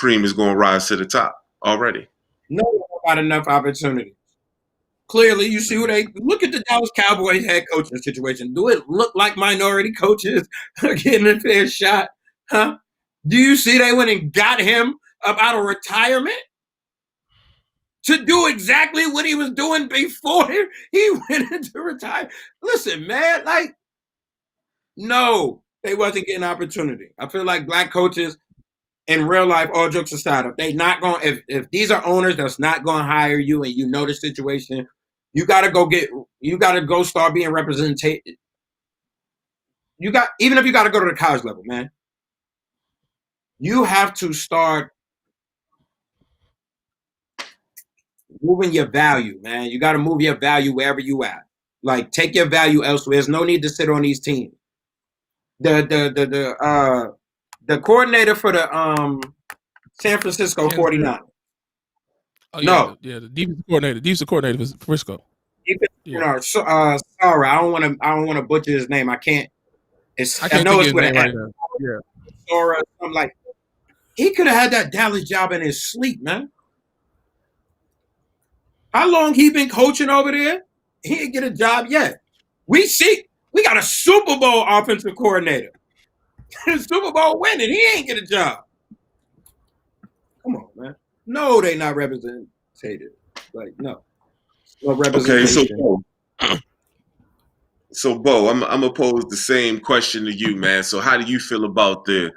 Preem is going to rise to the top already. No one got enough opportunity. Clearly, you see what they look at the Dallas Cowboys head coaching situation. Do it look like minority coaches are getting a fair shot? Huh? Do you see they went and got him up out of retirement to do exactly what he was doing before he went into retirement? Listen, man, like, no, they wasn't getting opportunity. I feel like black coaches in real life, all jokes aside, if they not going, if these are owners that's not going to hire you and you know the situation, you got to go start being represented. Even if you got to go to the college level, man, you have to start moving your value, man. You got to move your value wherever you at. Like, take your value elsewhere. There's no need to sit on these teams. The coordinator for the San Francisco 49. Oh, yeah, the defensive coordinator was Frisco. Sorry, I don't want to butcher his name. I can't. I know it's with an F. Yeah. Or something like. He could have had that Dallas job in his sleep, man. How long he been coaching over there? He didn't get a job yet. We got a Super Bowl offensive coordinator. Super Bowl winning. He ain't get a job. Come on, man. No, they not represented. Like, no representation. Okay, so Bo, I'm gonna pose the same question to you, man. So how do you feel about the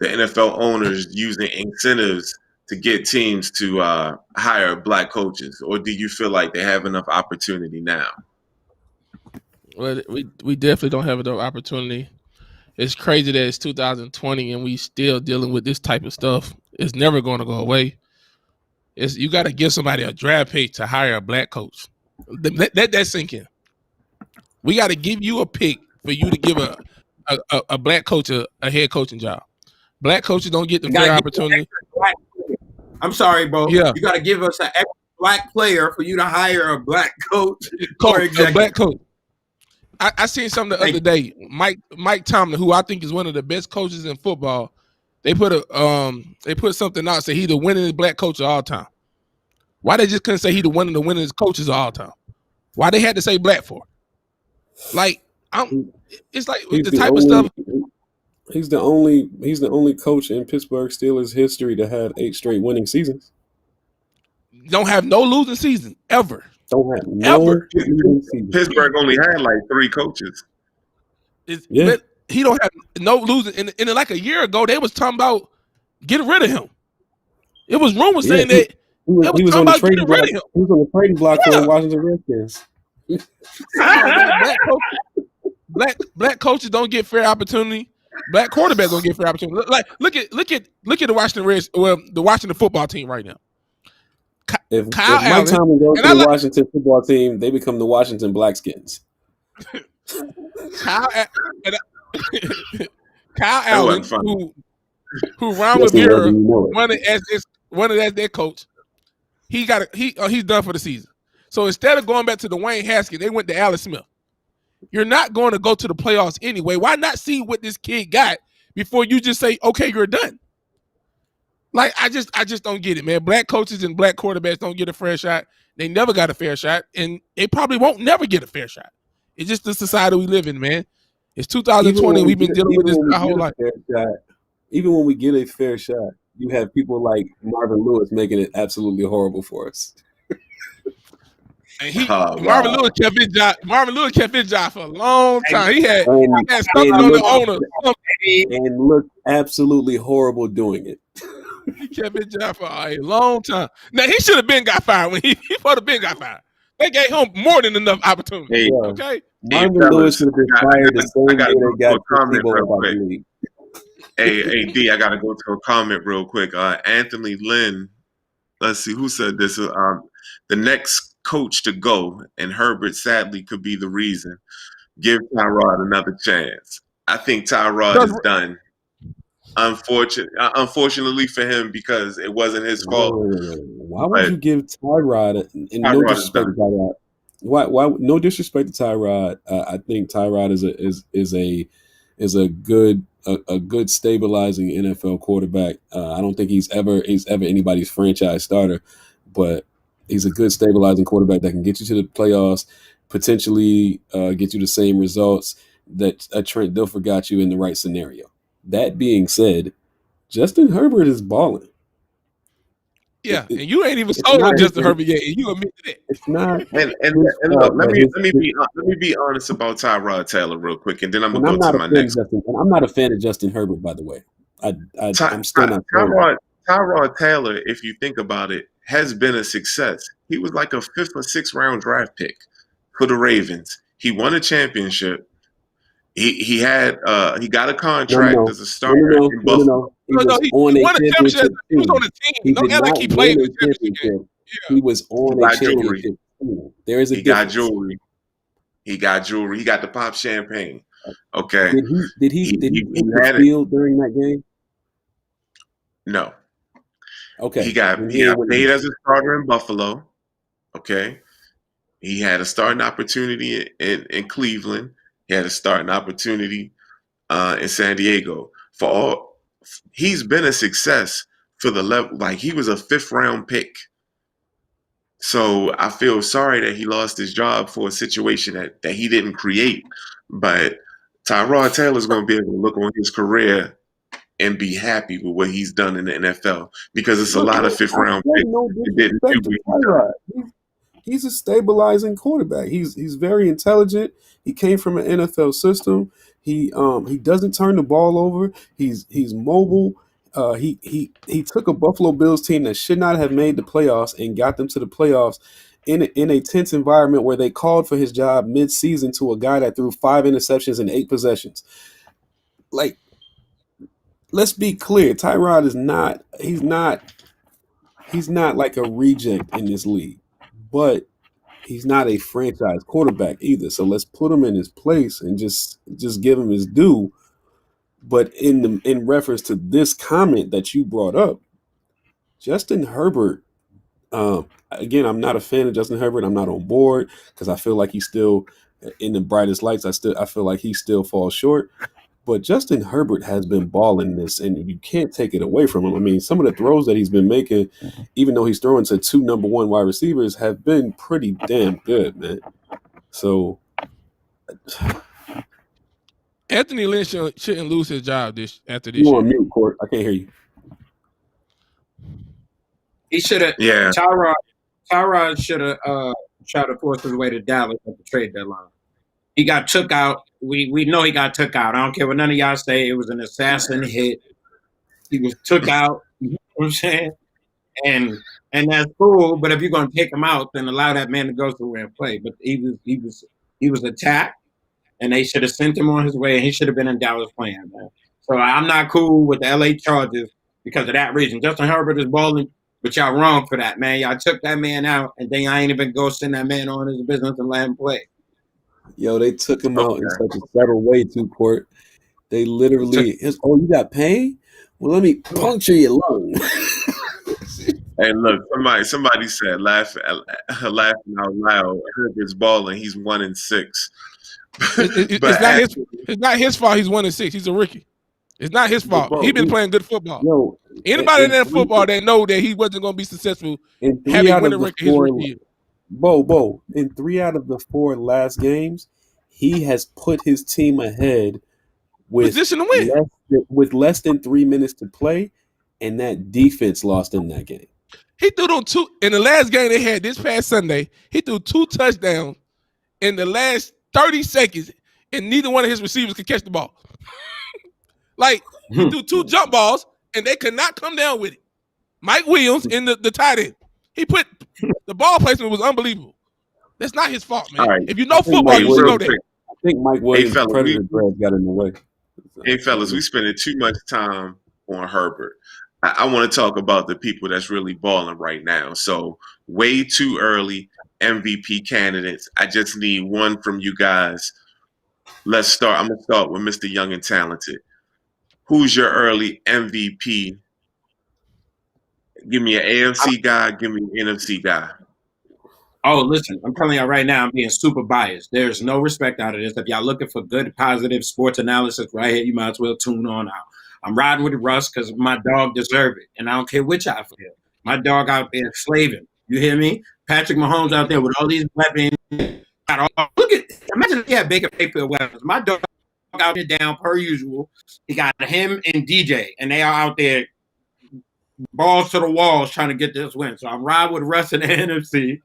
NFL owners using incentives to get teams to hire black coaches, or do you feel like they have enough opportunity now? Well, we definitely don't have enough opportunity. It's crazy that it's 2020 and we still dealing with this type of stuff. It's never going to go away. You got to give somebody a draft pick to hire a black coach. Let that sink in. We got to give you a pick for you to give a black coach a head coaching job. Black coaches don't get the fair opportunity. I'm sorry, bro. Yeah. You got to give us an extra black player for you to hire a black coach. A black coach. I seen something the other day. Mike Tomlin, who I think is one of the best coaches in football, they put something out, say he the winningest black coach of all time. Why they just couldn't say he the one of the winningest coaches of all time? Why they had to say black for? Like, it's like the type of stuff. He's the only coach in Pittsburgh Steelers history to have 8 straight winning seasons. Don't have no losing season ever. Don't have no losing season. Pittsburgh only had like 3 coaches. But he don't have no losing. And like a year ago, they was talking about getting rid of him. It was rumors saying that he was on the trading block. He was on the trading block for the Washington Redskins. Black coaches don't get fair opportunity. Black quarterbacks don't get fair opportunity. Like look at the Washington Reds, the Washington football team right now. If Mike Tomlin goes to the Washington football team, they become the Washington Blackskins. Kyle Allen, who Ron Rivera wanted as their coach, he's done for the season. So instead of going back to the Wayne Haskins, they went to Alex Smith. You're not going to go to the playoffs anyway. Why not see what this kid got before you just say, okay, you're done? Like, I just don't get it, man. Black coaches and black quarterbacks don't get a fair shot. They never got a fair shot, and they probably won't never get a fair shot. It's just the society we live in, man. It's 2020. We've been dealing with this our whole life. Even when we get a fair shot, you have people like Marvin Lewis making it absolutely horrible for us. And Marvin Lewis kept his job for a long time. He had something on the owner and looked absolutely horrible doing it. He kept his job for a long time. Now he should have been got fired when he would have been got fired. They gave him more than enough opportunity. Hey, okay, Marvin Lewis should have been fired the same day they got people about the league. Hey, D, I gotta go to a comment real quick. Anthony Lynn, let's see who said this. The next coach to go, and Herbert sadly could be the reason. Give Tyrod another chance. I think Tyrod is done. Unfortunately for him, because it wasn't his fault. Why would you give Tyrod? And no disrespect to Tyrod. Why? No disrespect to Tyrod. I think Tyrod is a good a good stabilizing NFL quarterback. I don't think he's ever anybody's franchise starter, but he's a good stabilizing quarterback that can get you to the playoffs, potentially get you the same results that Trent Dilfer got you in the right scenario. That being said, Justin Herbert is balling. Yeah, and you ain't even It's sold not on his, Justin Herbert yet, and you admit to that. it's not And his look, fault that let me be honest about Tyrod Taylor real quick, and then I'm gonna and go I'm to not a my fan of next. Justin. And I'm not a fan of Justin Herbert, by the way. I'm still not sold on. Tyrod Taylor, if you think about it, has been a success. He was like a fifth or sixth round draft pick for the Ravens. He won a championship. He got a No, contract no, as a no, no, starter no, in no, no, Buffalo. no. He No, was he on a won a championship. championship He was on team. the team. He Don't did act like not he win played in a the championship game. championship. Yeah. He was He on a got jewelry. championship team. There is a He got difference. jewelry. He got jewelry. He got the pop champagne. Okay. Did he hit the Had it. field during that game? No. Okay, then He he ain't got winning paid it. as a starter in Buffalo. Okay. He had a starting opportunity in Cleveland. He had a starting opportunity in San Diego. He's been a success for the level. Like he was a fifth round pick. So I feel sorry that he lost his job for a situation that he didn't create. But Tyrod Taylor's going to be able to look on his career and be happy with what he's done in the NFL because it's a Look, lot of man, fifth I round say picks no that didn't do disrespect to what he's done. Tyrod. He's a stabilizing quarterback. He's very intelligent. He came from an NFL system. He doesn't turn the ball over. He's mobile. He took a Buffalo Bills team that should not have made the playoffs and got them to the playoffs in a tense environment where they called for his job mid-season to a guy that threw 5 interceptions in 8 possessions. Like, let's be clear, Tyrod is not. He's not like a reject in this league, but he's not a franchise quarterback either. So let's put him in his place and just give him his due. But in reference to this comment that you brought up, Justin Herbert. Again, I'm not a fan of Justin Herbert. I'm not on board because I feel like he's still in the brightest lights. I feel like he still falls short. But Justin Herbert has been balling this, and you can't take it away from him. I mean, some of the throws that he's been making, even though he's throwing to 2 number 1 wide receivers, have been pretty damn good, man. So Anthony Lynn shouldn't lose his job after you this year. on mute, Court? I can't hear you. He should have. Yeah. Tyrod should have tried to force his way to Dallas at the trade deadline. He got took out. We know he got took out. I don't care what none of y'all say. It was an assassin hit. He was took out. You know what I'm saying? And that's cool. But if you're gonna take him out, then allow that man to go somewhere and play. But he was attacked, and they should have sent him on his way. And he should have been in Dallas playing, man. So I'm not cool with the LA Chargers because of that reason. Justin Herbert is balling, but y'all wrong for that, man. Y'all took that man out, and then y'all ain't even go send that man on his business and let him play. Yo, they took him out in Okay. such a subtle way, too, Court. They literally, you got pain? Well, let me puncture your lung. Hey, look, somebody said laughing out loud. Herbert's balling. He's 1-6. It's not his fault. He's 1-6. He's a rookie. It's not his fault. He's been playing good football. Yo, anybody in that football that know that he wasn't going to be successful in having winning record his rookie year. Bo, in 3 out of the 4 last games, he has put his team ahead with position to win. less than 3 minutes to play, and that defense lost in that game. He threw them 2 in the last game they had this past Sunday. He threw 2 touchdowns in the last 30 seconds, and neither one of his receivers could catch the ball. Like, he threw 2 jump balls, and they could not come down with it. Mike Williams in the tight end. He put the ball placement was unbelievable. That's not his fault, man. Right. If you know football, you should know that. I think Mike Williams' predator dread got in the way. Hey, fellas, we spending too much time on Herbert. I want to talk about the people that's really balling right now. So, way too early MVP candidates. I just need one from you guys. Let's start. I'm going to start with Mr. Young and Talented. Who's your early MVP? Give me an AFC guy. Give me an NFC guy. Oh, listen, I'm telling y'all right now, I'm being super biased. There's no respect out of this. If y'all looking for good, positive sports analysis right here, you might as well tune on out. I'm riding with Russ because my dog deserve it, and I don't care which I feel. My dog out there slaving. You hear me? Patrick Mahomes out there with all these weapons. Look at, imagine if he had Baker Mayfield weapons. My dog out there down per usual. He got him and DJ, and they are out there balls to the walls trying to get this win. So I'm riding with Russ in the NFC.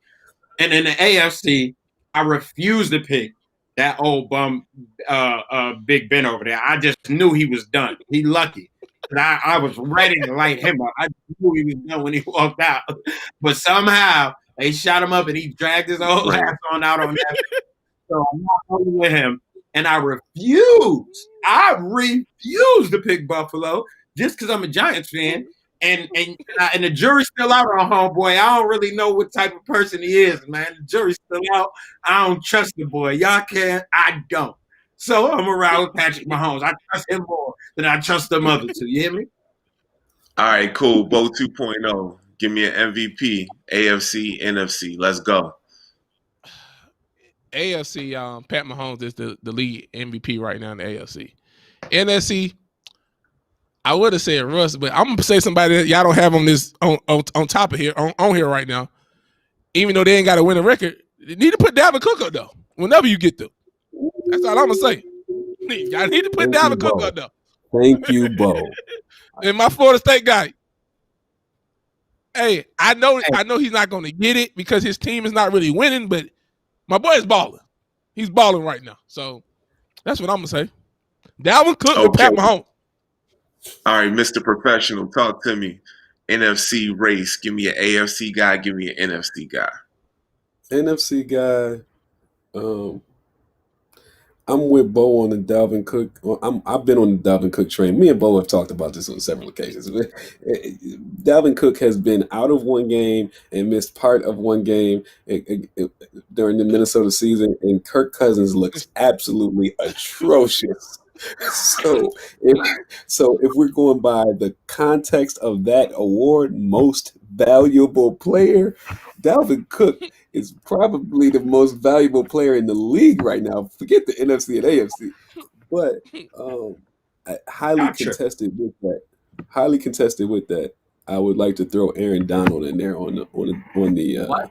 And in the AFC, I refuse to pick that old bum Big Ben over there. I just knew he was done. He lucky. I was ready to light him up. I knew he was done when he walked out. But somehow they shot him up and he dragged his old ass on out on that. So I'm not going with him. And I refuse to pick Buffalo just because I'm a Giants fan. And the jury's still out on homeboy. I don't really know what type of person he is, man. The jury's still out. I don't trust the boy. Y'all can. I don't. So I'm around with Patrick Mahomes. I trust him more than I trust them other two. You hear me? All right, cool. Bo 2.0. Give me an MVP. AFC, NFC. Let's go. AFC, Pat Mahomes is the lead MVP right now in the AFC. NFC, I would have said Russ, but I'm gonna say somebody that y'all don't have on this on top of here on here right now. Even though they ain't got a winning record, you need to put Dalvin Cook up though. Whenever you get to, that's all I'm gonna say. Y'all need to put Dalvin Cook up though. Thank you, Bo. And my Florida State guy. Hey, I know he's not gonna get it because his team is not really winning, but my boy is balling. He's balling right now. So that's what I'm gonna say. Dalvin Cook and Pat Mahomes. All right, Mr. Professional, talk to me. NFC race. Give me an AFC guy. Give me an NFC guy. NFC guy. I'm with Bo on the Dalvin Cook. I've been on the Dalvin Cook train. Me and Bo have talked about this on several occasions. Dalvin Cook has been out of one game and missed part of one game during the Minnesota season, and Kirk Cousins looks absolutely atrocious. So if we're going by the context of that award, most valuable player, Dalvin Cook is probably the most valuable player in the league right now. Forget the NFC and AFC, but highly contested with that. Highly contested with that. I would like to throw Aaron Donald in there on the. What?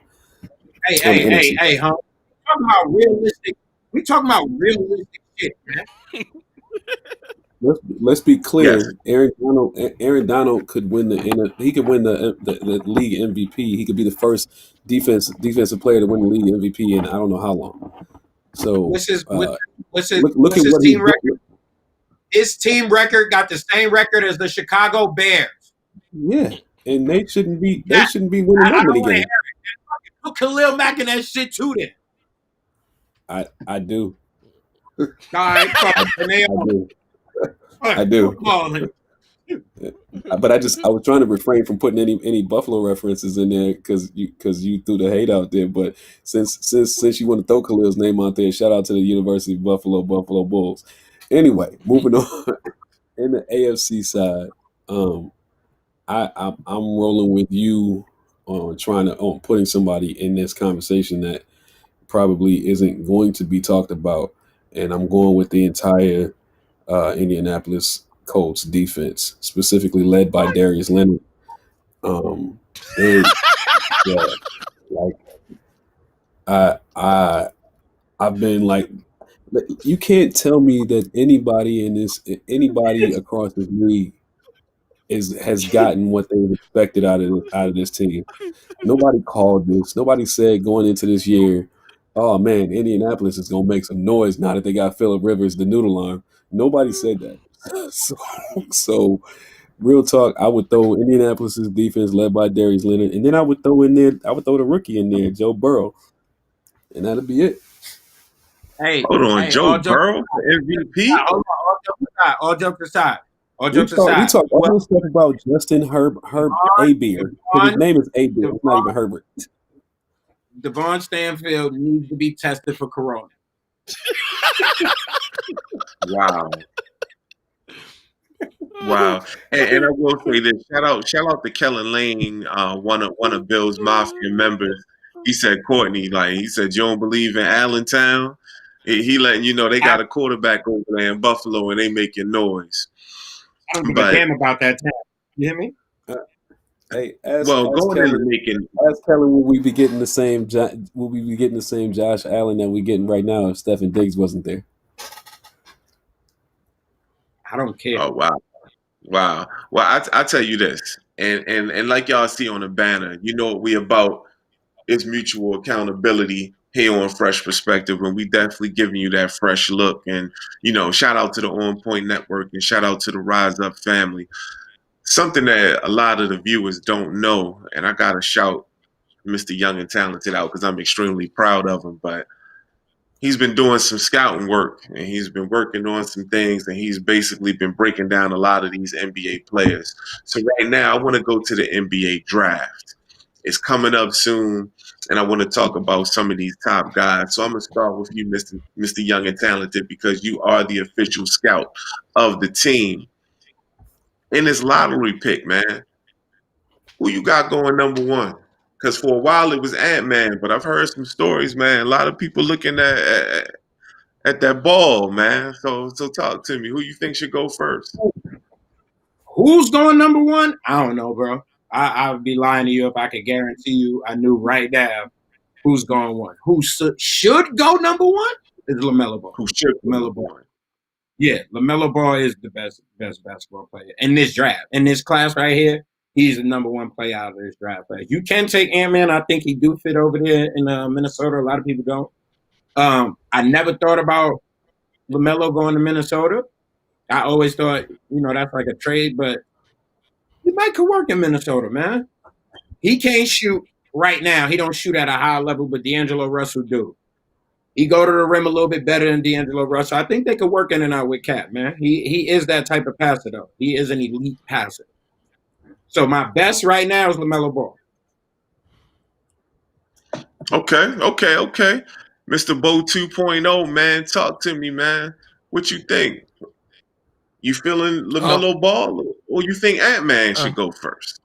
Hey, huh? We talking about realistic shit, man. Let's be clear. Yes. Aaron Donald could win he could win the league MVP. He could be the first defensive player to win the league MVP in I don't know how long. So what's his team record? His team record got the same record as the Chicago Bears. Yeah, and they shouldn't be winning that many games. Put Khalil Mack in that shit too. Then I do. All right, I do. But I was trying to refrain from putting any Buffalo references in there because you threw the hate out there. But since you want to throw Khalil's name out there, shout out to the University of Buffalo Bulls. Anyway, moving on. In the AFC side, I'm rolling with you on putting somebody in this conversation that probably isn't going to be talked about, and I'm going with the entire Indianapolis Colts defense, specifically led by Darius Leonard. I've been like, you can't tell me that anybody across this league has gotten what they've expected out of this team. Nobody called this. Nobody said going into this year, oh man, Indianapolis is gonna make some noise now that they got Phillip Rivers, the noodle arm. Nobody said that. So real talk, I would throw Indianapolis's defense led by Darius Leonard, and then I would throw the rookie in there, Joe Burrow, and that'll be it. Hold on, Joe Burrow for MVP? All jokes aside. We talk all this stuff about Justin Herb Abeer. His name is Abeer. It's not even Herbert. Devon Stanfield needs to be tested for corona. Wow. And I will say this: shout out to Kellen Lane, one of Bill's Mafia members. he said Courtney, like he said, you don't believe in Allentown. He letting you know they got a quarterback over there in Buffalo and they making noise. I don't give a damn about that town. You hear me? Hey, going into making, ask Kellen, will we be getting the same? Will we be getting the same Josh Allen that we getting right now if Stephen Diggs wasn't there? I don't care. Oh wow. Well, I tell you this, and like y'all see on the banner, you know what we about is mutual accountability here on Phresh Perspective, and we definitely giving you that fresh look. And shout out to the On Point Network and shout out to the Rise Up family. Something that a lot of the viewers don't know, and I gotta shout Mr. Young and Talented out because I'm extremely proud of him, but he's been doing some scouting work and he's been working on some things and he's basically been breaking down a lot of these NBA players. So right now I want to go to the NBA draft. It's coming up soon and I want to talk about some of these top guys. So I'm going to start with you, Mr. Young and Talented, because you are the official scout of the team. In this lottery pick, man, who you got going number one? Because for a while it was Ant-Man, but I've heard some stories, man. A lot of people looking at that ball, man. So talk to me. Who you think should go first? Who's going number one? I don't know, bro. I would be lying to you if I could guarantee you I knew right now who's going one. Who should go number one is LaMelo Ball. Who should go LaMelo Ball? Yeah, LaMelo Ball is the best basketball player in this draft. In this class right here, he's the number one player out of this draft. But you can take Ant-Man. I think he do fit over there in Minnesota. A lot of people don't. I never thought about LaMelo going to Minnesota. I always thought, that's like a trade, but he could work in Minnesota, man. He can't shoot right now. He don't shoot at a high level, but D'Angelo Russell do. He go to the rim a little bit better than D'Angelo Russell. I think they could work in and out with Cat, man. He is that type of passer, though. He is an elite passer. So my best right now is LaMelo Ball. Okay. Mr. Bo 2.0, man, talk to me, man. What you think? You feeling LaMelo Ball, or you think Ant-Man should go first?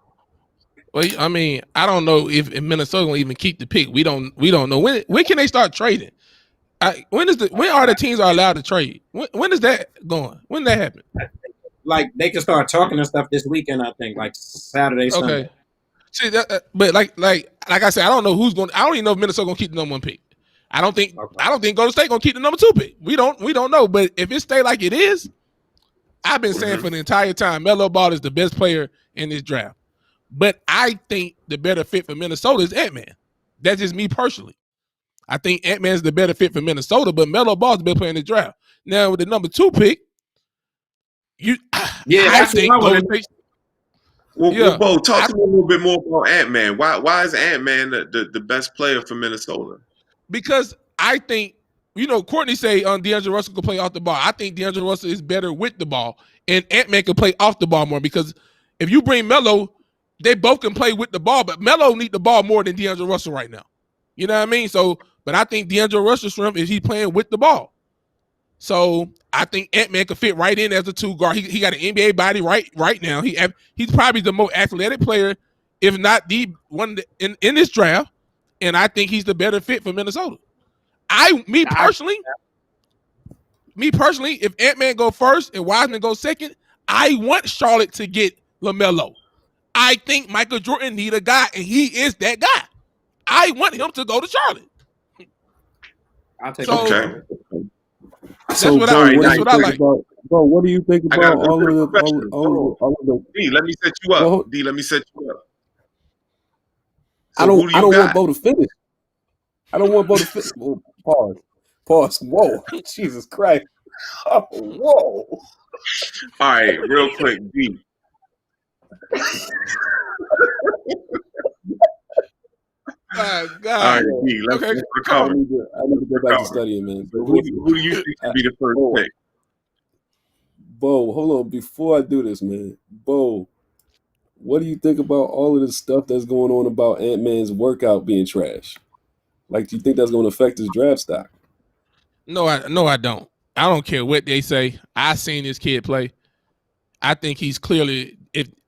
Well, I mean, I don't know if Minnesota will even keep the pick. We don't know when can they start trading. When are the teams are allowed to trade? When is that going? When that happen? Like they can start talking and stuff this weekend. I think like Saturday, Sunday. Okay. See that, but like I said, I don't know who's going. I don't even know if Minnesota gonna keep the number one pick. I don't think Golden State gonna keep the number two pick. We don't know. But if it stay like it is, I've been saying for the entire time, Melo Ball is the best player in this draft. But I think the better fit for Minnesota is Ant-Man. That's just me personally. I think Ant-Man is the better fit for Minnesota, but Melo Ball is the best player in the draft. Now with the number two pick, I think Golden State. Well, Bo, talk to me a little bit more about Ant-Man. Why is Ant-Man the best player for Minnesota? Because I think, Courtney say D'Angelo Russell can play off the ball. I think D'Angelo Russell is better with the ball, and Ant-Man can play off the ball more because if you bring Melo, they both can play with the ball, but Melo need the ball more than D'Angelo Russell right now. You know what I mean? So, but I think D'Angelo Russell's strength is he playing with the ball. So I think Ant-Man could fit right in as a two guard. He got an NBA body right now. He's probably the most athletic player, if not the one in this draft. And I think he's the better fit for Minnesota. Me personally, if Ant-Man go first and Wiseman go second, I want Charlotte to get LaMelo. I think Michael Jordan need a guy, and he is that guy. I want him to go to Charlotte. I'll take okay. That's what I like. Bro, what do you think about all of the? D, let me set you up. D, let me set you up. So I don't want Bo to finish. I don't want Bo to finish. Pause. Whoa. Jesus Christ. Oh, whoa. All right, real quick, D. God. All right, D, let's recover. I need to go back to studying, man. Who do you think should be the first pick? Bo, hold on. Before I do this, man, Bo, what do you think about all of this stuff that's going on about Ant-Man's workout being trash? Like, do you think that's going to affect his draft stock? No, I don't. I don't care what they say. I seen this kid play. I think he's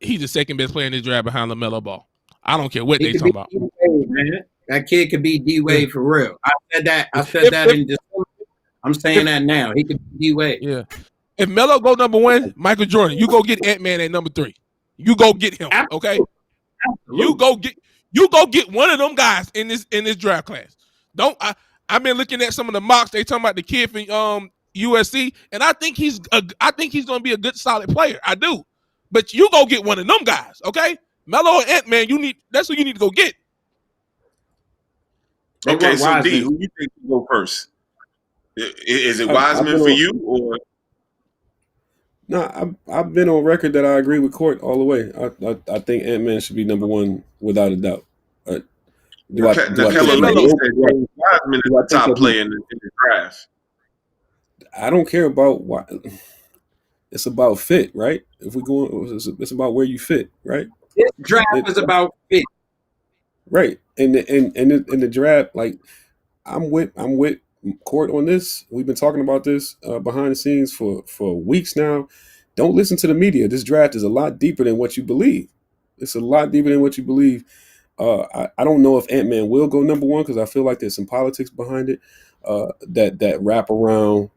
he's the second best player in this draft behind LaMelo Ball. I don't care what they talking about. That kid could be D Wade for real. I said that in December. I'm saying that now. He could be D Wade. Yeah. If Melo go number 1, Michael Jordan, you go get Ant-Man at number 3. You go get him. Okay. Absolutely. You go get one of them guys in this draft class. I've been looking at some of the mocks. They talking about the kid from USC, and I think he's going to be a good solid player. I do, but you go get one of them guys, okay? Melo and Ant-Man, that's who you need to go get. Okay, so D, who you think will go first? Is it Wiseman for you or? No, I've been on record that I agree with Court all the way. I think Ant-Man should be number 1 without a doubt. Wiseman is the top player in the draft. I don't care about why. It's about fit, right? If we go, it's about where you fit, right? This draft is about fit, right? And the draft, like I'm with Court on this. We've been talking about this behind the scenes for weeks now. Don't listen to the media. This draft is a lot deeper than what you believe. It's a lot deeper than what you believe. I don't know if Ant-Man will go number 1 because I feel like there's some politics behind it that wrap around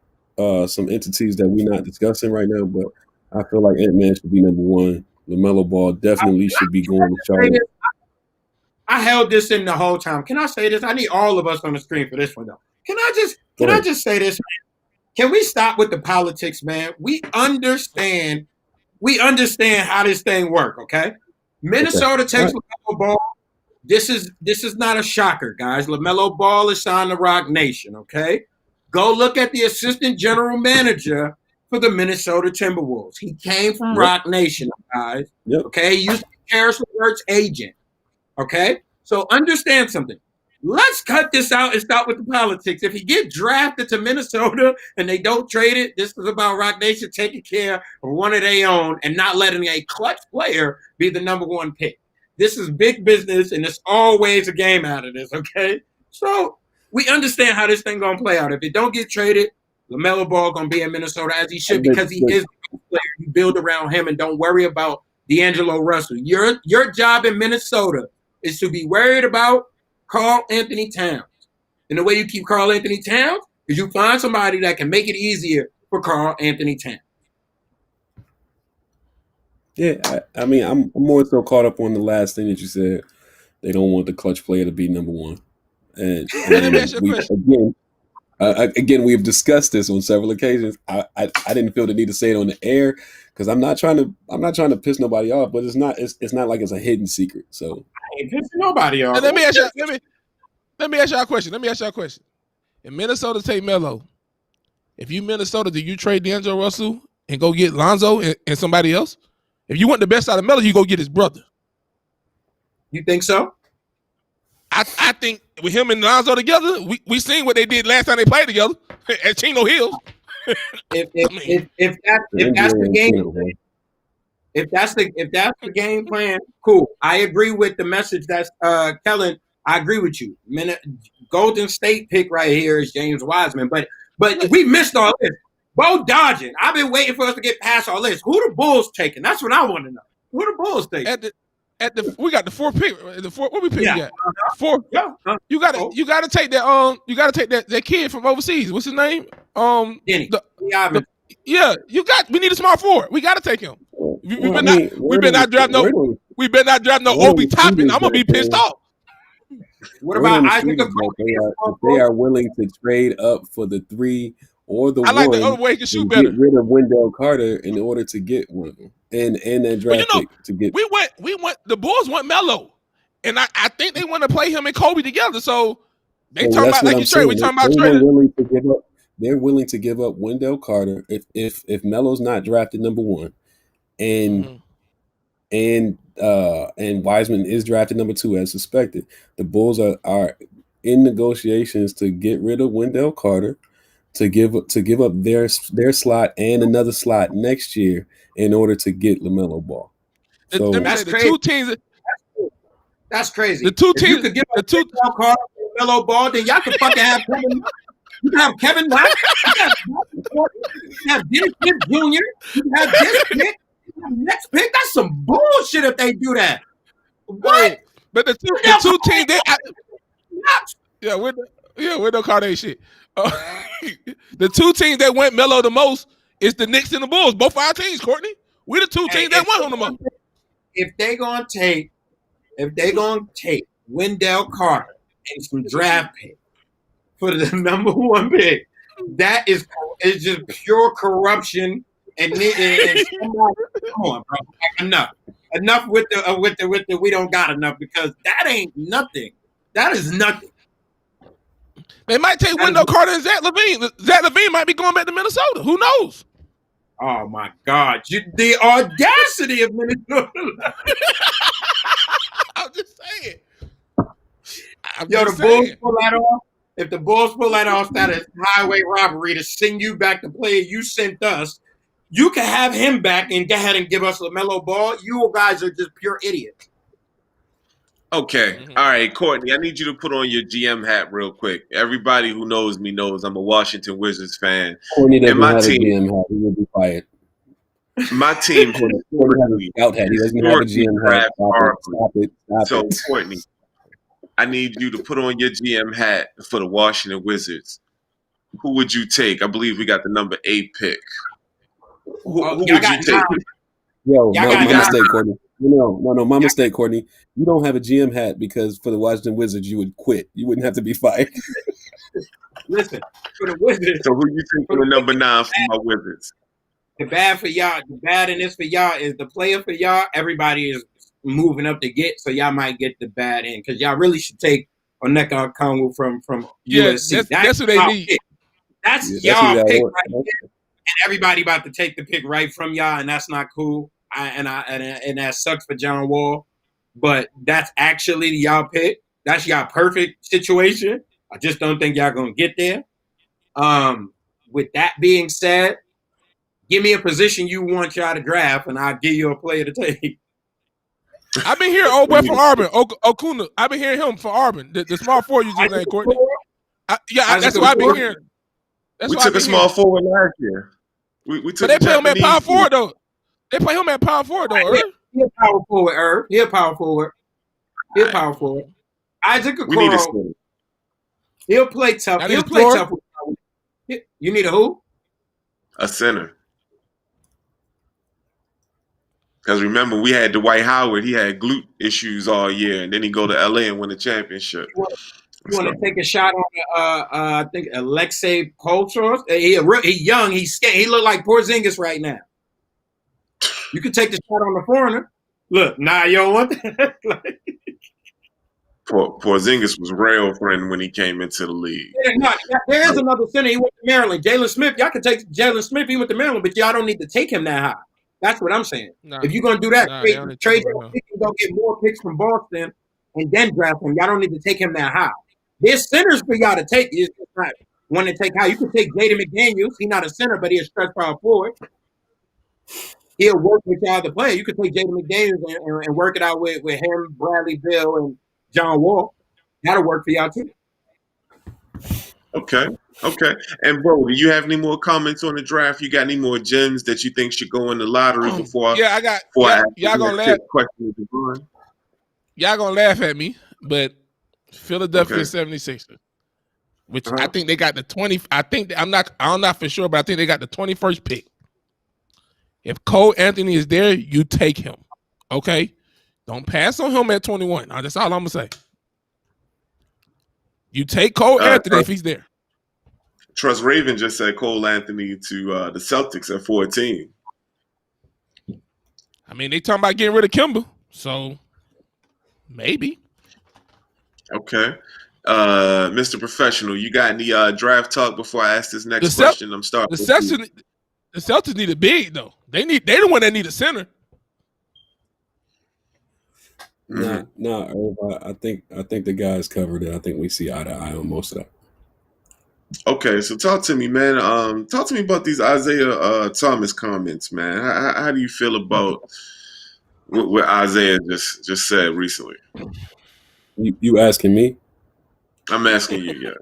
some entities that we're not discussing right now. But I feel like Ant-Man should be number 1. LaMelo Ball definitely should be going to Charlotte. I held this in the whole time. Can I say this? I need all of us on the screen for this one, though. Can I just say this? Can we stop with the politics, man? We understand how this thing works, okay? Minnesota takes LaMelo Ball. This is not a shocker, guys. LaMelo Ball is signed to Rock Nation, okay? Go look at the assistant general manager for the Minnesota Timberwolves. He came from Rock Nation, guys. Okay, he used to be Karis LeVert's agent. Okay, so understand something. Let's cut this out and start with the politics. If he gets drafted to Minnesota and they don't trade it, this is about Rock Nation taking care of one of their own and not letting a clutch player be the number 1 pick. This is big business, and there's always a game out of this, okay? So we understand how this thing going to play out. If it don't get traded, LaMelo Ball going to be in Minnesota as he should because he is the player. You build around him and don't worry about D'Angelo Russell. Your job in Minnesota is to be worried about Karl Anthony Towns. And the way you keep Karl Anthony Towns is you find somebody that can make it easier for Karl Anthony Towns. Yeah, I mean, I'm more so caught up on the last thing that you said. They don't want the clutch player to be number 1. And again, we've discussed this on several occasions. I didn't feel the need to say it on the air because I'm not trying to piss nobody off, but it's not like it's a hidden secret. So I ain't pissing nobody off. Let me ask y'all a question. If Minnesota take Melo, if you Minnesota, do you trade D'Angelo Russell and go get Lonzo and somebody else? If you want the best out of Melo, you go get his brother. You think so? I think with him and Lonzo together, we seen what they did last time they played together at Chino Hills. If that's the game, if that's the game plan, cool. I agree with the message that's Kellen. I agree with you. Golden State pick right here is James Wiseman, but we missed all this. Bo dodging. I've been waiting for us to get past all this. Who the Bulls taking? That's what I want to know. Who the Bulls taking? We got the 4th pick. What we pick? Yeah. 4. Yeah. You gotta take that. You gotta take that kid from overseas. What's his name? Denny. We need a small forward. We gotta take him. We better not draft no Obi Toppin. I'm gonna be pissed off. What about Isaac? If they are willing to trade up for the 3 or the 1, like the other way he can shoot better. Get rid of Wendell Carter in order to get one of them, and that draft pick to get. We went. The Bulls want Melo, and I think they want to play him and Kobe together. So they talking about like you trade. We talking about trading. They're willing to give up Wendell Carter if Melo's not drafted number 1, and Wiseman is drafted number 2 as suspected. The Bulls are in negotiations to get rid of Wendell Carter, to give up their slot and another slot next year in order to get LaMelo Ball. So that's crazy. The 2 teams. That's crazy. The 2 teams. If you could give up Wendell Carter and LaMelo Ball, then y'all could fucking have Kevin. You can have Kevin White. You can have Dennis Smith Jr. You can have this pick. Next pick. That's some bullshit if they do that. What? But the two teams, We don't call that shit. The two teams that went mellow the most is the Knicks and the Bulls. Both our teams, Courtney. We the two teams that went on the most. If they gonna take Wendell Carter and some draft pick for the number one pick, that is just pure corruption. And somebody, come on, bro, enough with the we don't got enough, because that ain't nothing. That is nothing. They might take Wendell Carter and Zach LaVine. Zach LaVine might be going back to Minnesota. Who knows? Oh my God! The audacity of Minnesota. I'm just saying. Bulls pull that off. If the Bulls pull that off, that is highway robbery to send you back the player you sent us. You can have him back and go ahead and give us LaMelo Ball. You guys are just pure idiots. Okay. All right, Courtney, I need you to put on your GM hat real quick. Everybody who knows me knows I'm a Washington Wizards fan. Courtney doesn't have a GM hat. He will be fired. My team has a scout hat. He doesn't have a GM hat. Stop it. So, Courtney, I need you to put on your GM hat for the Washington Wizards. Who would you take? I believe we got the number 8 pick. Who would you take? Yo, my mistake, Courtney. No, my mistake, Courtney. You don't have a GM hat because for the Washington Wizards, you would quit. You wouldn't have to be fired. Listen, for the Wizards. So who you think for the number 9 for my Wizards? The bad in this for y'all is the player for y'all. Everybody is moving up to get, so y'all might get the bad end, because y'all really should take Onyeka Okongwu from USC. That's what they need. Pick. That's y'all pick right there. And everybody about to take the pick right from y'all, and that's not cool. And that sucks for John Wall. But that's actually y'all pick. That's y'all perfect situation. I just don't think y'all gonna get there. With that being said, give me a position you want y'all to draft, and I'll give you a player to take. I've been hearing old boy from Auburn, Okuna. I've been hearing him for Auburn. The small forward you just named, Courtney. That's what I've been hearing. We took a small forward last year. We took. But they play him at power forward though. They play him at power forward though. He a power forward, Irv. He a power forward. Isaac Okoro. He'll play tough. He'll play tough. You need a who? A center. Because remember, we had Dwight Howard. He had glute issues all year, and then he go to LA and win a championship. You want to take a shot on, I think, Alexei Poltros? He young. He's scared. He look like Porzingis right now. You could take the shot on the foreigner. Look, nah, you don't want that. Porzingis was rail friend when he came into the league. There is another center. He went to Maryland. Jalen Smith. Y'all can take Jalen Smith. He went to Maryland, but y'all don't need to take him that high. That's what I'm saying. If you're going to do that, trade him, go get more picks from Boston and then draft him. Y'all don't need to take him that high. There's centers for y'all to take. You just not want to take high. You can take Jaden McDaniels. He's not a center, but he's a stretch power forward. He'll work with y'all to play. You could take Jaden McDaniels and work it out with him, Bradley Beal, and John Wall. That'll work for y'all too. Okay. And bro, do you have any more comments on the draft? You got any more gems that you think should go in the lottery before? Yeah, I got. Y'all gonna laugh. Y'all gonna laugh at me, but Philadelphia 76ers, which I think they got the 20. I think I'm not for sure, but I think they got the 21st pick. If Cole Anthony is there, you take him. Okay, don't pass on him at 21. That's all I'm gonna say. You take Cole Anthony if he's there. Trust Raven just said Cole Anthony to the Celtics at 14. I mean, they talking about getting rid of Kimba, so maybe. Okay. Mr. Professional, you got any draft talk before I ask this next question? I'm starting. The Celtics need a big though. They the one that need a center. No, I think the guys covered it. I think we see eye to eye on most of that. Okay, so talk to me, man. Talk to me about these Isaiah Thomas comments, man. How do you feel about what Isaiah just said recently? You asking me? I'm asking you, yeah.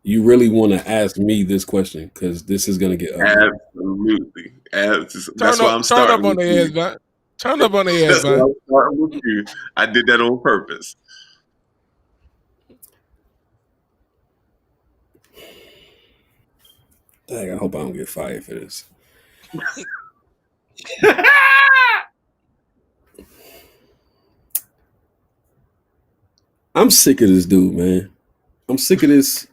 You really want to ask me this question because this is going to get ugly. Absolutely. That's why I'm starting. Turn up on the edge, man. Turn up on the edge, man. I'm starting with you. I did that on purpose. Dang, I hope I don't get fired for this. I'm sick of this dude, man. I'm sick of this.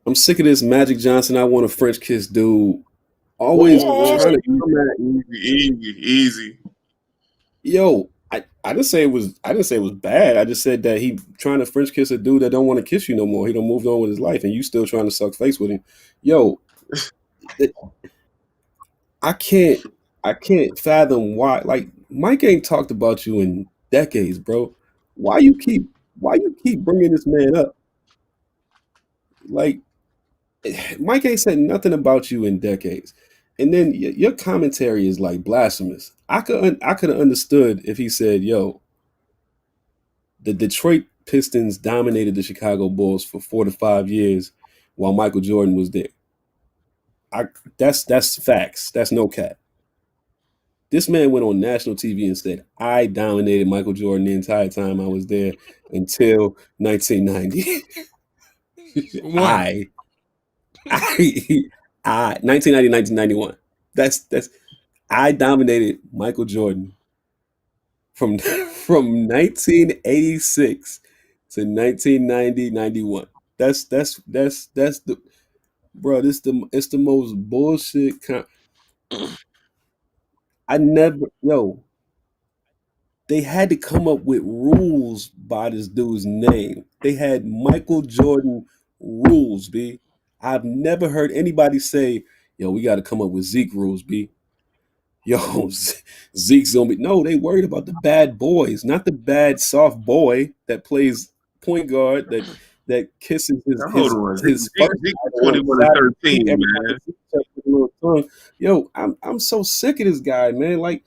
I'm sick of this Magic Johnson. I want a French kiss, dude. Always trying to come at easy. Yo, I didn't say it was. I didn't say it was bad. I just said that he trying to French kiss a dude that don't want to kiss you no more. He don't moved on with his life, and you still trying to suck face with him. Yo, I can't fathom why. Like Mike ain't talked about you in decades, bro. Why you keep bringing this man up? Like Mike ain't said nothing about you in decades, and then your commentary is like blasphemous. I could have understood if he said, "Yo, the Detroit Pistons dominated the Chicago Bulls for 4 to 5 years while Michael Jordan was there." That's facts. That's no cap. This man went on national TV and said, "I dominated Michael Jordan the entire time I was there until 1990." I 1990, 1991. That's I dominated Michael Jordan from 1986 to 1990, 91. That's the bro. It's the most bullshit. I never They had to come up with rules by this dude's name. They had Michael Jordan rules, B. I've never heard anybody say, "Yo, we got to come up with Zeke rules, B." Yo, Zeke's gonna be no. They worried about the bad boys, not the bad soft boy that plays point guard that kisses Hold on. his Zeke first 21 and 13, man. Yo, I'm so sick of this guy, man. Like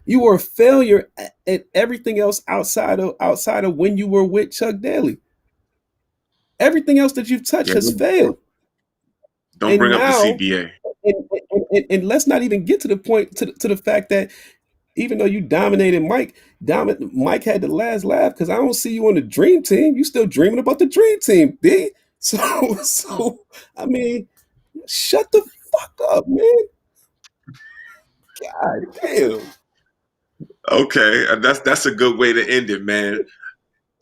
you were a failure at everything else outside of when you were with Chuck Daly. Everything else that you've touched has failed. Don't bring up the CBA. And let's not even get to the point to the fact that even though you dominated Mike had the last laugh because I don't see you on the dream team. You still dreaming about the dream team, B. So I mean, shut the fuck up, man. God damn. Okay, that's a good way to end it, man.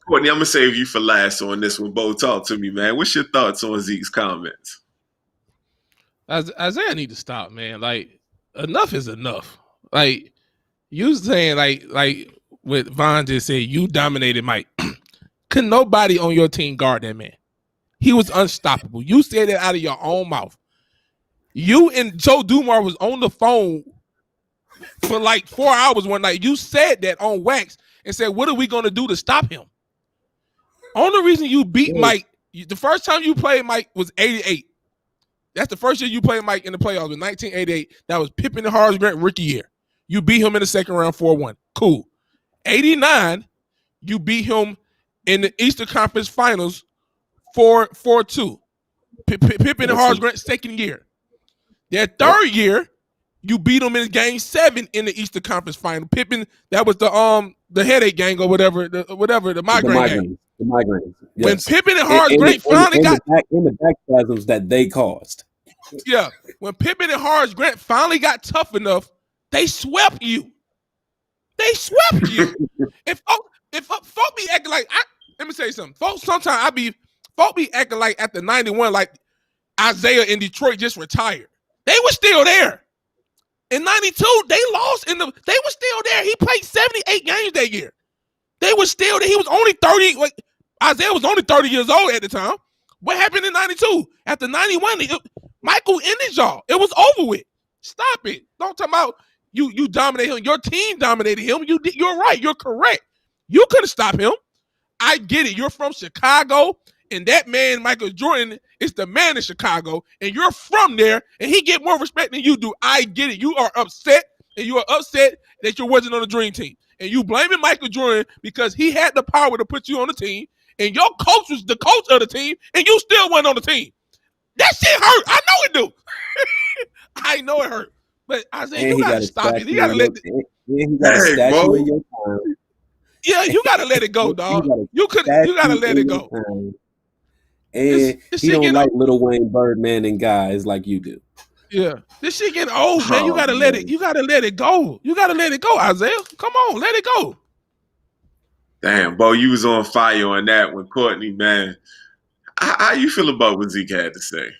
Courtney, I'm gonna save you for last on this one. Bo, talk to me, man. What's your thoughts on Zeke's comments? Isaiah need to stop, man. Like, enough is enough. Like, you saying like what Von just said, you dominated Mike. Could nobody on your team guard that man? He was unstoppable. You said that out of your own mouth. You and Joe Dumars was on the phone for like 4 hours one night. You said that on wax and said, "What are we going to do to stop him?" Only reason you beat Mike, the first time you played Mike was 88. That's the first year you played Mike in the playoffs in 1988. That was Pippen and Horace Grant rookie year. You beat him in the second round 4-1. Cool. 89, you beat him in the Eastern Conference Finals 4-2. Pippen and Horace Grant second year. Their third year, you beat him in Game 7 in the Eastern Conference Final. Pippen, that was the headache gang or whatever, the migraine gang. The migraine. Yes. When Pippen and Horace Grant finally got in the back spasms that they caused. Yeah, when Pippen and Horace Grant finally got tough enough, they swept you. They swept you. if folk be acting like, let me say something. Folks, sometimes folk be acting like at the 91, like Isaiah in Detroit just retired. They were still there. In 92, they lost they were still there. He played 78 games that year. They were still there. He was only 30. Like, Isaiah was only 30 years old at the time. What happened in 92? After 91, Michael ended y'all. It was over with. Stop it. Don't talk about you dominate him. Your team dominated him. You're right. You're correct. You couldn't stop him. I get it. You're from Chicago, and that man, Michael Jordan, is the man in Chicago, and you're from there, and he get more respect than you do. I get it. You are upset, and you are upset that you wasn't on the dream team. And you blaming Michael Jordan because he had the power to put you on the team, and your coach was the coach of the team, and you still wasn't on the team. That shit hurt. I know it do. I know it hurt. But Isaiah, you gotta stop it. You gotta let Yeah, you gotta let it go, dog. You gotta let it go. And this he shit don't get like Lil Wayne, Birdman, and guys like you do. Yeah, this shit getting old, man. You Oh, gotta let it. You gotta let it go. You gotta let it go, Isaiah. Come on, let it go. damn, Bo, you was on fire on that one, Courtney, man. How you feel about what Zeke had to say?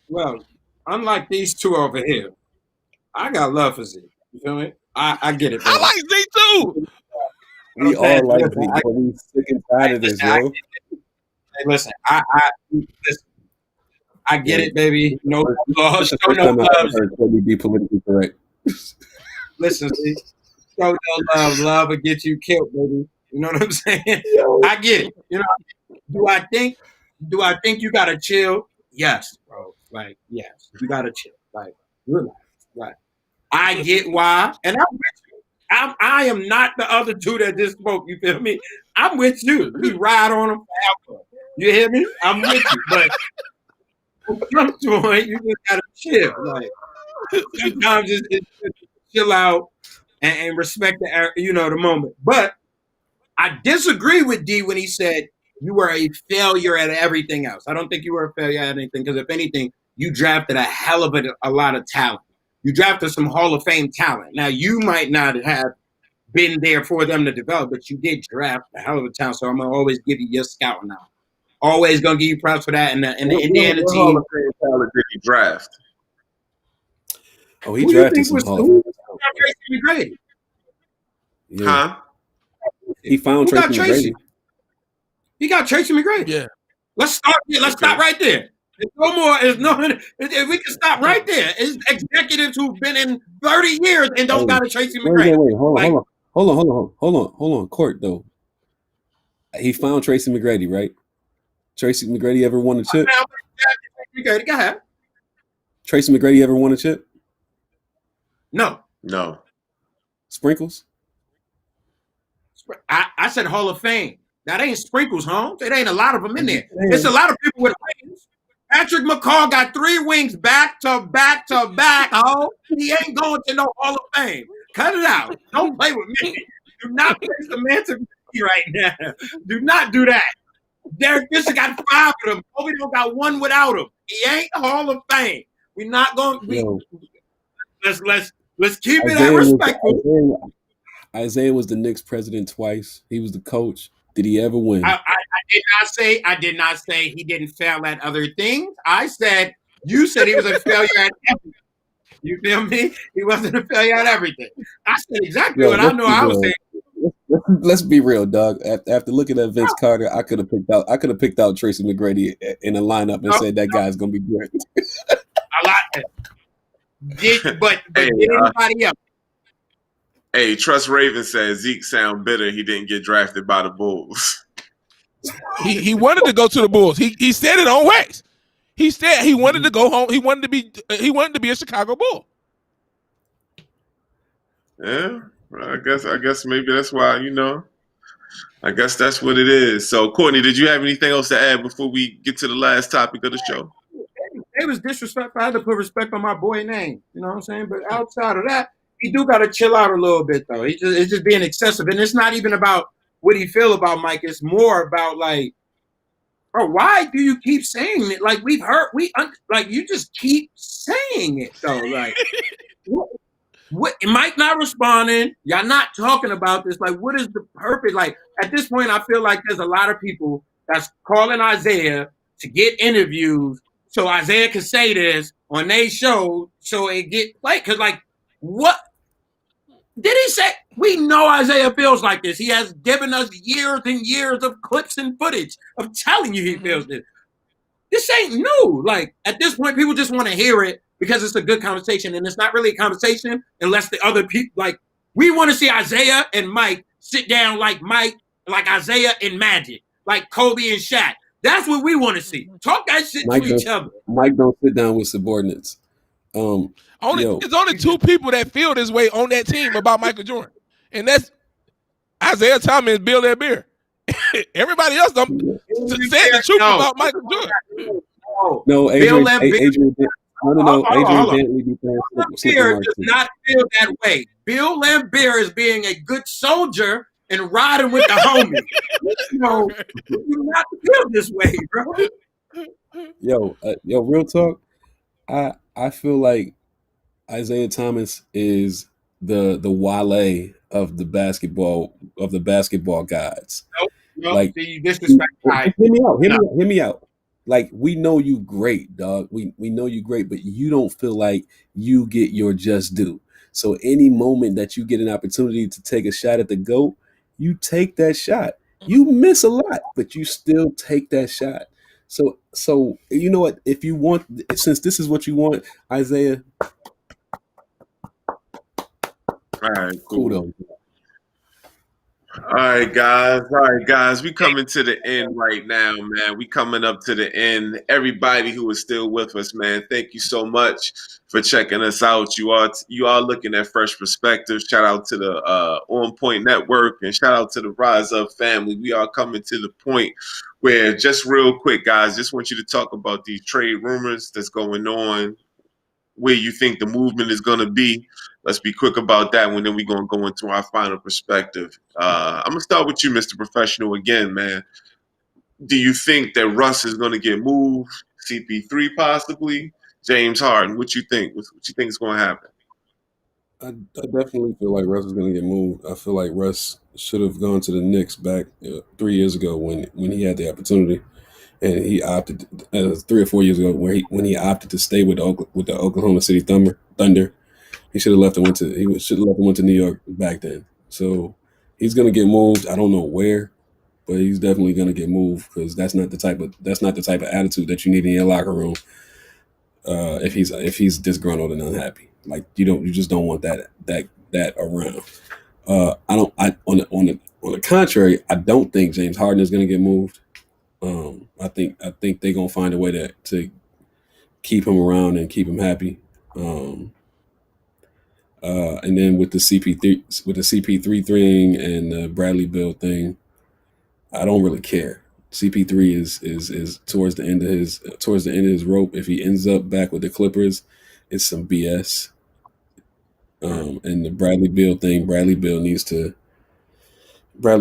Well, unlike these two over here, I got love for Zeke. You feel me? I get it, I baby. like Zeke too. We all like Zeke, but we sick and tired of this, yo. Listen, I get it, baby. No love, This is the show first no time I ever love. heard Courtney be politically correct. Listen, see, show no love. Love will get you killed, baby. You know what I'm saying? Yo. I get it. You know, do I think you gotta chill? Yes, bro. Like, yes, you gotta chill. Like, relax. Like, I get why, and I'm with you. I am not the other two that just spoke. You feel me? I'm with you. We ride on them forever. You hear me? I'm with you. But at some point, you just gotta chill. Like, sometimes it's good to chill out and respect the moment. But I disagree with D when he said you were a failure at everything else. I don't think you were a failure at anything because if anything, you drafted a hell of a lot of talent. You drafted some Hall of Fame talent. Now you might not have been there for them to develop, but you did draft a hell of a talent. So I'm gonna always give you your scout now. Always gonna give you props for that. And the Indiana What team. Hall of Fame talent did he draft? Oh, he Who you drafted think some was Hall of who Fame. got Tracy McGrady? Yeah. Huh? He found Who got Tracy Tracy? McGrady. He got Tracy McGrady. Yeah. Let's start. Let's stop right there. There's no more. There's no. If we can stop right there. It's executives who've been in 30 years and don't got a Tracy McGrady. Wait. Hold on. Court though. He found Tracy McGrady, right? Tracy McGrady ever won a chip? Go ahead. Tracy McGrady ever won a chip? No. Sprinkles? I said Hall of Fame. That ain't Sprinkles, Holmes. It ain't a lot of them in there. It's a lot of people with rings. Patrick McCall got 3 wings back to back to back, Holmes. He ain't going to no Hall of Fame. Cut it out. Don't play with me. Do not play semantic right now. Do not do that. Derek Fisher got 5 of them. Kobe don't got 1 without him. He ain't Hall of Fame. We're not going. Let's keep it that respectful. Isaiah was the Knicks president twice. He was the coach. Did he ever win? I did not say he didn't fail at other things. You said he was a failure at everything. You feel me? He wasn't a failure at everything. I said exactly what I know I was saying. Let's be real, dog. After looking at Vince Carter, I could have picked out Tracy McGrady in a lineup and said that guy's gonna be good. I like it. But did anybody else? Hey, Trust Raven says Zeke sound bitter. He didn't get drafted by the Bulls. He wanted to go to the Bulls. He said it on wax. He said he wanted to go home. He wanted to be a Chicago Bull. Yeah, I guess maybe that's why, I guess that's what it is. So, Courtney, did you have anything else to add before we get to the last topic of the show? It was disrespectful. I had to put respect on my boy name. You know what I'm saying? But outside of that, he do got to chill out a little bit, though. It's just being excessive. And it's not even about what he feel about Mike. It's more about, like, bro, why do you keep saying it? Like, you just keep saying it, though. Like, what Mike not responding? Y'all not talking about this. Like, what is the purpose? Like, at this point, I feel like there's a lot of people that's calling Isaiah to get interviews so Isaiah can say this on their show so it get played. Because, like, what did he say? We know Isaiah feels like this. He has given us years and years of clips and footage of telling you he feels this. This ain't new. Like, at this point, people just want to hear it because it's a good conversation. And it's not really a conversation unless the other people, like, we want to see Isaiah and Mike sit down like Isaiah and Magic, like Kobe and Shaq. That's what we want to see. Talk that shit to each other. Mike don't sit down with subordinates. There's only 2 people that feel this way on that team about Michael Jordan, and that's Isaiah Thomas and Bill Laimbeer. Everybody else don't say the truth about Michael Jordan. No, Adrian Dantley be Laimbeer does not feel that way. Bill Laimbeer is being a good soldier and riding with the homie. You know, you not feel this way, bro. Yo, real talk. I feel like Isaiah Thomas is the Wale of the basketball gods. Nope. Like, See, you disrespect. hear me out. Hear me out. Like, we know you great, dog. We know you great, but you don't feel like you get your just due. So any moment that you get an opportunity to take a shot at the GOAT, you take that shot. You miss a lot, but you still take that shot. So you know what? If you want, since this is what you want, Isaiah, All right, cool. kudos. All right, guys. We coming to the end right now, man. We coming up to the end. Everybody who is still with us, man, thank you so much for checking us out. You are looking at Fresh Perspectives. Shout out to the On Point Network and shout out to the Rise Up family. We are coming to the point where, just real quick, guys, just want you to talk about these trade rumors that's going on, where you think the movement is going to be. Let's be quick about that one. Then we're going to go into our final perspective. I'm going to start with you, Mr. Professional, again, man. Do you think that Russ is going to get moved? CP3 possibly? James Harden, what you think? What you think is going to happen? I definitely feel like Russ is going to get moved. I feel like Russ should have gone to the Knicks back 3 years ago when he had the opportunity, and he opted 3 or 4 years ago when he opted to stay with the Oklahoma City Thunder. He should have left and went to New York back then. So he's going to get moved. I don't know where, but he's definitely going to get moved because that's not the type of attitude that you need in your locker room. If he's disgruntled and unhappy, like you just don't want that around. On the contrary, I don't think James Harden is going to get moved. I think they're going to find a way to keep him around and keep him happy. And then with the CP3 thing and the Bradley Beal thing, I don't really care. CP3 is towards the end of his rope. If he ends up back with the Clippers, it's some BS. And the Bradley Beal thing, Bradley Beal needs to get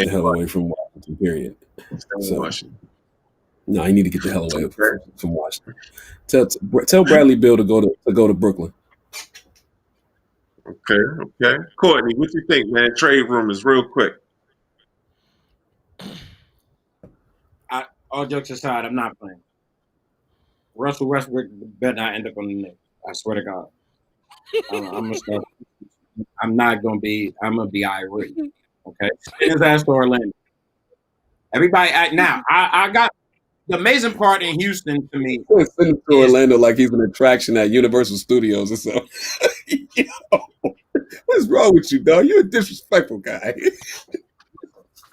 the hell away from Washington. Period. So, no, he need to get the hell away from Washington. Tell Bradley Beal to go to Brooklyn. Okay. Courtney, what you think, man? Trade rumors, real quick. All jokes aside, I'm not playing. Russell Westbrook better not end up on the Knicks. I swear to God. I'm gonna be irate. Okay, send his ass to Orlando. Everybody act now. I got the amazing part in Houston to me. Send him to Orlando like he's an attraction at Universal Studios or something. What's wrong with you, dog? You're a disrespectful guy.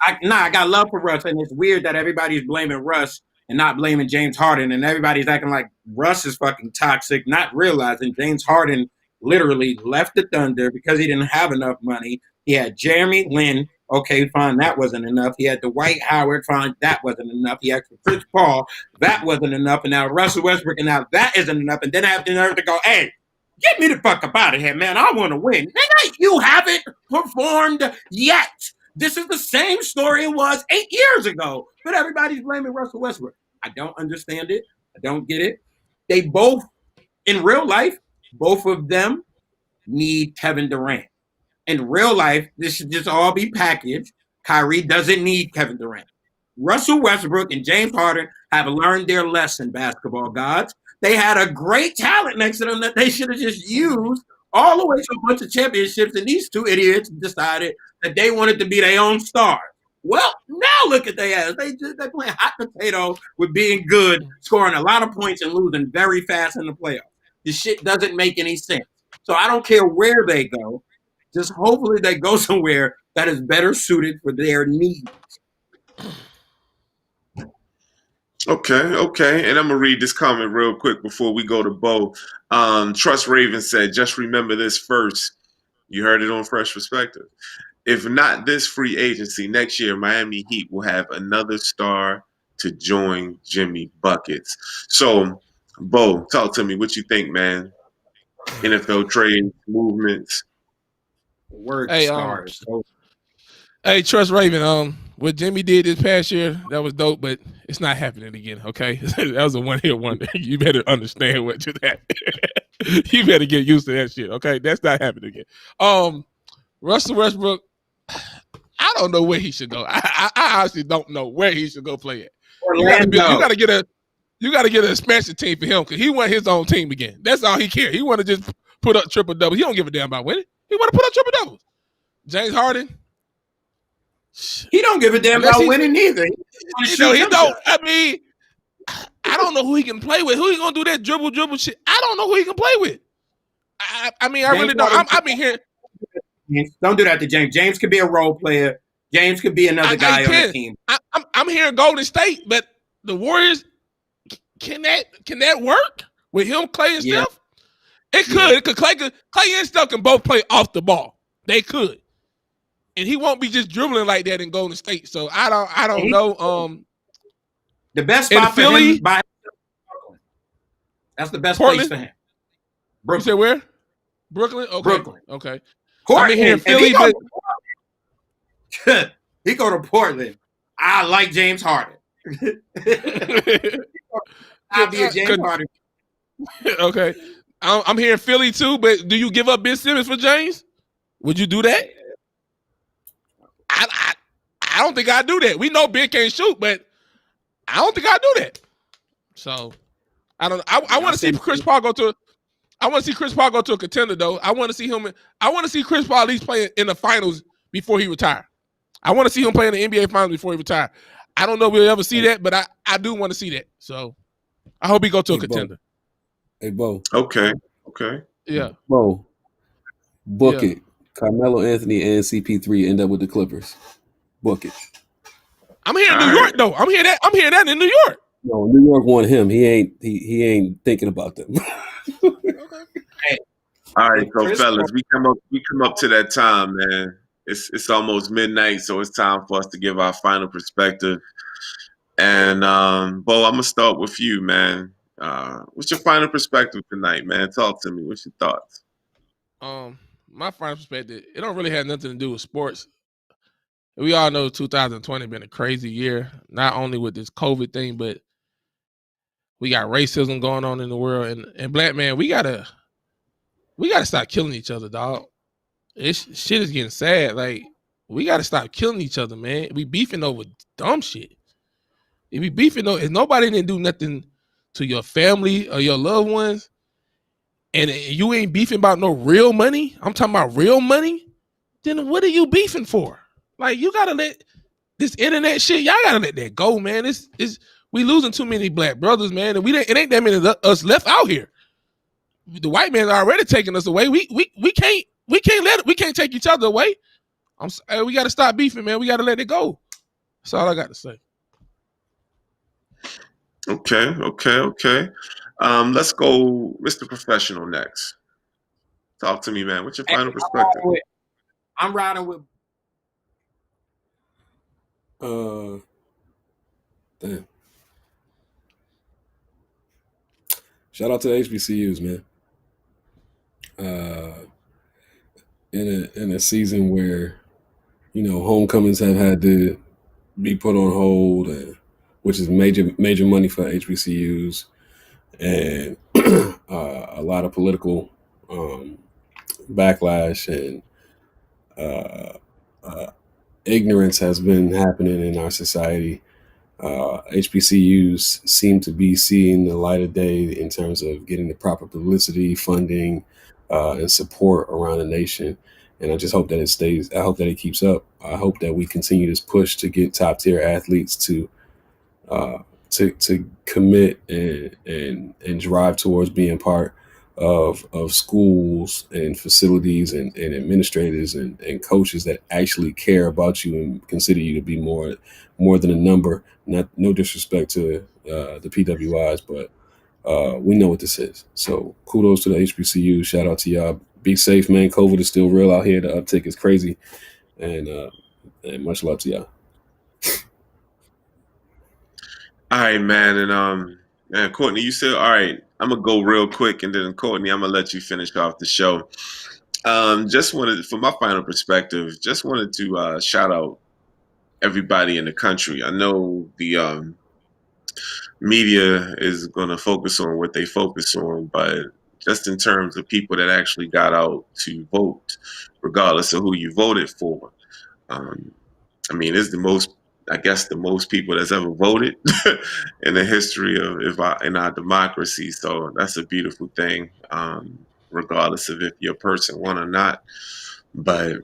I got love for Russ, and it's weird that everybody's blaming Russ and not blaming James Harden, and everybody's acting like Russ is fucking toxic, not realizing James Harden literally left the Thunder because he didn't have enough money. He had Jeremy Lin, okay, fine, that wasn't enough. He had Dwight Howard, fine, that wasn't enough. He had Chris Paul, that wasn't enough, and now Russell Westbrook, and now that isn't enough. And then I have the nerve to go, hey, get me the fuck up out of here, man. I want to win. Nigga, you haven't performed yet. This is the same story it was 8 years ago, but everybody's blaming Russell Westbrook. I don't understand it. I don't get it. They both, in real life, both of them need Kevin Durant. In real life, this should just all be packaged. Kyrie doesn't need Kevin Durant. Russell Westbrook and James Harden have learned their lesson, basketball gods. They had a great talent next to them that they should have just used all the way to a bunch of championships, and these two idiots decided that they wanted to be their own stars. Well, now look at their ass. They playing hot potato with being good, scoring a lot of points and losing very fast in the playoffs. This shit doesn't make any sense. So I don't care where they go. Just hopefully they go somewhere that is better suited for their needs. Okay. And I'm going to read this comment real quick before we go to Bo. Trust Raven said, just remember this first. You heard it on Fresh Perspective. If not this free agency, next year Miami Heat will have another star to join Jimmy Buckets. So, Bo, talk to me. What you think, man? NFL trade movements. Word stars. Hey, Trust Raven. What Jimmy did this past year, that was dope, but it's not happening again. Okay, that was a one-hit wonder. You better understand what just happened. You better get used to that shit. Okay, that's not happening again. Russell Westbrook, I don't know where he should go. I honestly don't know where he should go play at. You got to get an expansion team for him because he want his own team again. That's all he cares. He want to just put up triple doubles. He don't give a damn about winning. He want to put up triple doubles. James Harden, he don't give a damn about winning either. He don't. I mean, I don't know who he can play with. Who he gonna do that dribble shit? I don't know who he can play with. I mean, I really don't. I mean, here. Don't do that to James. James could be a role player. James could be another guy on the team. I'm hearing Golden State, but the Warriors, can that work with him, Clay and Steph? It could. Clay and Steph can both play off the ball. They could. And he won't be just dribbling like that in Golden State. So I don't know. The best spot for him by that's the best place for him. Brooklyn. You said where? Brooklyn? Okay. Brooklyn. Okay. Portland. I'm here in Philly, but he go to Portland. I like James Harden. I'll be a James Harden. Okay. I'm here in Philly too, but do you give up Ben Simmons for James? Would you do that? I don't think I'd do that. We know Ben can't shoot, but I don't think I'd do that. So I don't know. I want to see Chris Paul go to a contender though. I want to see Chris Paul at least play in the finals before he retire. I want to see him play in the NBA finals before he retire. I don't know if we'll ever see that, but I do want to see that. So I hope he go to a contender. Hey, Bo. Okay. Yeah. Bo. Book it. Carmelo Anthony and CP3 end up with the Clippers. Book it. I'm here in New York though. I'm hearing that in New York. No, New York want him. He ain't thinking about them. Hey. All right, so fellas, we come up to that time, man. It's almost midnight, so it's time for us to give our final perspective. And Bo, I'm gonna start with you, man. What's your final perspective tonight, man? Talk to me. What's your thoughts? My final perspective, it don't really have nothing to do with sports. We all know 2020 been a crazy year, not only with this COVID thing, but we got racism going on in the world. And black man, we gotta stop killing each other, dog. Shit is getting sad. Like, we gotta stop killing each other, man. We beefing over dumb shit. If nobody didn't do nothing to your family or your loved ones, and you ain't beefing about no real money, I'm talking about real money, then what are you beefing for? Like, you gotta let this internet shit, y'all gotta let that go, man. We losing too many black brothers, man, and it ain't that many of us left out here. The white man already taking us away. We can't take each other away. We gotta stop beefing, man. We gotta let it go. That's all I got to say. Okay. Let's go, Mr. Professional next. Talk to me, man. What's your final perspective? I'm riding with. Damn. Shout out to the HBCUs, man. In a season where, homecomings have had to be put on hold, which is major money for HBCUs, and a lot of political backlash and ignorance has been happening in our society. HBCUs seem to be seeing the light of day in terms of getting the proper publicity, funding, and support around the nation. And I just hope that it stays. I hope that it keeps up. I hope that we continue this push to get top tier athletes to commit and drive towards being part of schools and facilities and administrators and coaches that actually care about you and consider you to be more than a number. No disrespect to the PWIs, but we know what this is. So kudos to the HBCU. Shout out to y'all. Be safe, man. COVID is still real out here. The uptick is crazy, and much love to y'all. All right, man. And Courtney, you said, all right, I'm going to go real quick. And then, Courtney, I'm going to let you finish off the show. Just wanted, for my final perspective, just wanted to shout out everybody in the country. I know the media is going to focus on what they focus on, but just in terms of people that actually got out to vote, regardless of who you voted for, um, I mean, it's the most, I guess, the most people that's ever voted in the history of in our democracy. So that's a beautiful thing, regardless of if your person won or not. But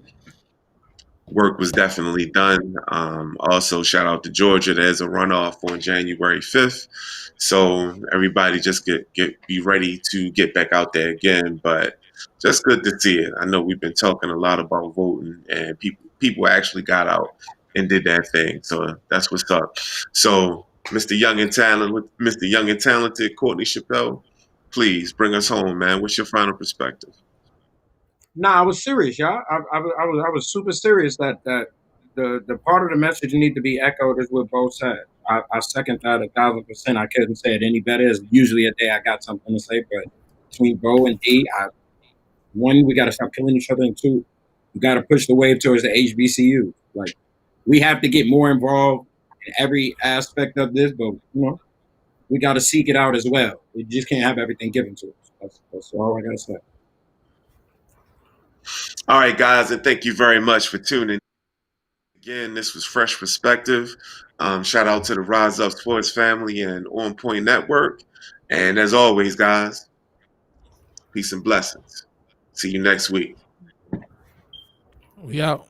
work was definitely done. Also, shout out to Georgia. There's a runoff on January 5th. So everybody just be ready to get back out there again. But just good to see it. I know we've been talking a lot about voting, and people actually got out and did that thing. So that's what's up. So Mr. Young and Talented, Courtney Chappelle, please bring us home, man. What's your final perspective? Nah, I was serious, y'all. I was super serious that the part of the message need to be echoed is what Bo said. I second that 1,000%. I couldn't say it any better. It's usually a day I got something to say, but between Bo and D, one, we got to stop killing each other, and two, we got to push the wave towards the HBCU. Like, we have to get more involved in every aspect of this, but we got to seek it out as well. We just can't have everything given to us. That's all I got to say. All right, guys, and thank you very much for tuning. Again, this was Phresh Perspective. Shout out to the Rise Up Sports family and On Point Network. And as always, guys, peace and blessings. See you next week. We out.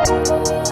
Thank you.